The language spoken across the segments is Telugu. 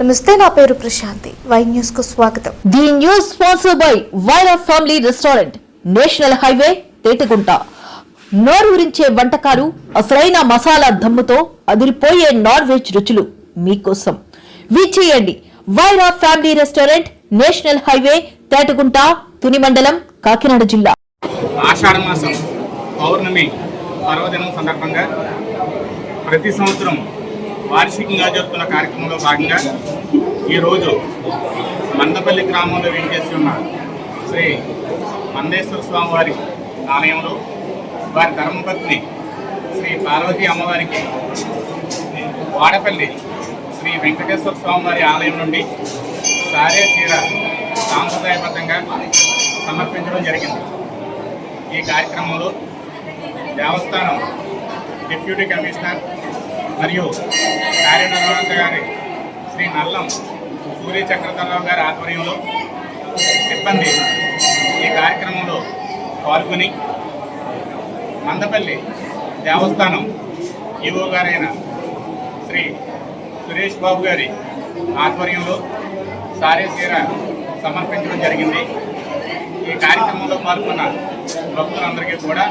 నమస్తే, నా పేరు ప్రశాంతి. వై న్యూస్ కు స్వాగతం. The news sponsored by Vyra family restaurant, national highway, Tetagunta. నోరూరించే వంటకాలు, అసలైన మసాలా దమ్ముతో అదిరిపోయే నాన్ వెజ్ రుచులు మీకోసం. విచ్చేయండి Vyra family restaurant, national highway, Tetagunta, Tuni మండలం, కాకినాడ జిల్లా. ఆషాఢ మాసం పౌర్ణమి పర్వదినం సందర్భంగా ప్రతి సంవత్సరం వార్షికంగా జరుపుతున్న కార్యక్రమంలో భాగంగా ఈరోజు మందపల్లి గ్రామంలో వేంచేస్తున్న శ్రీ మందేశ్వర స్వామి వారి ఆలయంలో వారి ధర్మపత్ని శ్రీ పార్వతీ అమ్మవారికి వాడపల్లి శ్రీ వెంకటేశ్వర స్వామి వారి ఆలయం నుండి సారే చీర సాంప్రదాయబద్ధంగా సమర్పించడం జరిగింది. ఈ కార్యక్రమంలో దేవస్థానం డిప్యూటీ కమిషనర్ మరియు కార్యనిర్వహణాధికారి శ్రీ నల్లం సూర్య చక్రధరరావు గారి ఆధ్వర్యంలో సిబ్బంది ఈ కార్యక్రమంలో పాల్గొని మందపల్లి దేవస్థానం ఈవో గారైన శ్రీ సురేష్ బాబు గారి ఆధ్వర్యంలో సారే చీర సమర్పించడం జరిగింది. ఈ కార్యక్రమంలో పాల్గొన్న భక్తులందరికీ కూడా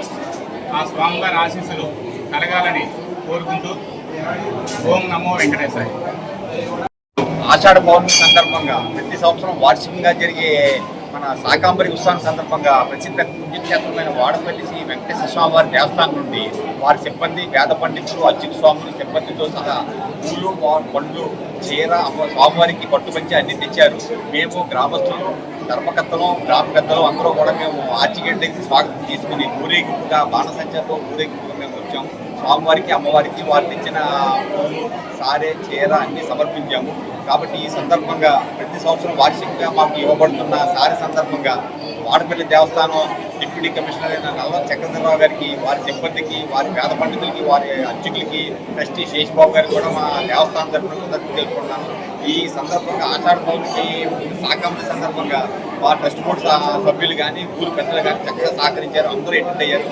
ఆ స్వామివారి ఆశీస్సులు కలగాలని కోరుకుంటూ ఓం నమో వెంకటేశ్వర. ఆషాఢ పౌర్ణమి సందర్భంగా ప్రతి సంవత్సరం వార్షికంగా జరిగే మన శాకాంబరి ఉత్సవం సందర్భంగా ప్రసిద్ధ పుణ్యక్షేత్రమైన వాడపల్లి శ్రీ వెంకటేశ్వర స్వామి వారి దేవస్థానం నుండి వారి సిబ్బంది, వేద పండితులు, అర్చక స్వాములు సిబ్బందితో సహా పూలు, పండ్లు, చీర స్వామివారికి పట్టుపంచి అన్ని తెచ్చారు. మేము గ్రామస్తులు, ధర్మకర్తలు, గ్రామ పెద్దలు అందరూ కూడా మేము ఆర్చిగేట్ దగ్గర స్వాగతం తీసుకుని ఊరేగింపుగా బాణసంచతో ఊరేగింపుగా మేము వచ్చాము. స్వామివారికి, అమ్మవారికి వారు తెచ్చిన పూలు, సారే, చీర అన్నీ సమర్పించాము. కాబట్టి ఈ సందర్భంగా ప్రతి సంవత్సరం వార్షికంగా మాకు ఇవ్వబడుతున్న సారి సందర్భంగా వాడపల్లి దేవస్థానం డిప్యూటీ కమిషనర్ అయిన నల్లం చక్రధరరావు గారికి, వారి సిబ్బందికి, వారి వేద పండితులకి, వారి అర్చకులకి, ట్రస్టీ శేషబాబు గారికి కూడా మా దేవస్థానం తరఫున తెలుపుకుంటున్నాను. ఈ సందర్భంగా ఆషాఢ పౌర్ణమి శాకాంబరి సందర్భంగా మా ట్రస్ట్ బోర్డు సభ్యులు కానీ, ఊరు పెద్దలు కానీ చక్కగా సహకరించారు. అందరూ అటెండ్ అయ్యారు.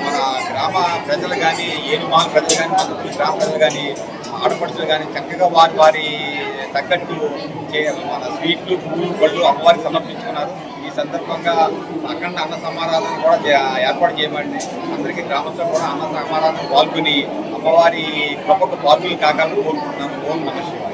మన గ్రామ ప్రజలు కానీ, ఏనుమాల ప్రజలు కానీ, మన గ్రామ ప్రజలు కానీ, ఆడపడుచులు కానీ చక్కగా వారి తగ్గట్టు మన స్వీట్లు, పూలు, పళ్ళు అమ్మవారికి సమర్పించుకున్నారు. ఈ సందర్భంగా అఖండ అన్న సమారాధన కూడా ఏర్పాటు చేయబడింది. అందరికీ గ్రామస్తులు కూడా అన్న సమారాధన పాల్గొని అమ్మవారి గొప్ప పాల్గొని కాకాలని కోరుకుంటున్నాను. ఓం నమః శివాయ.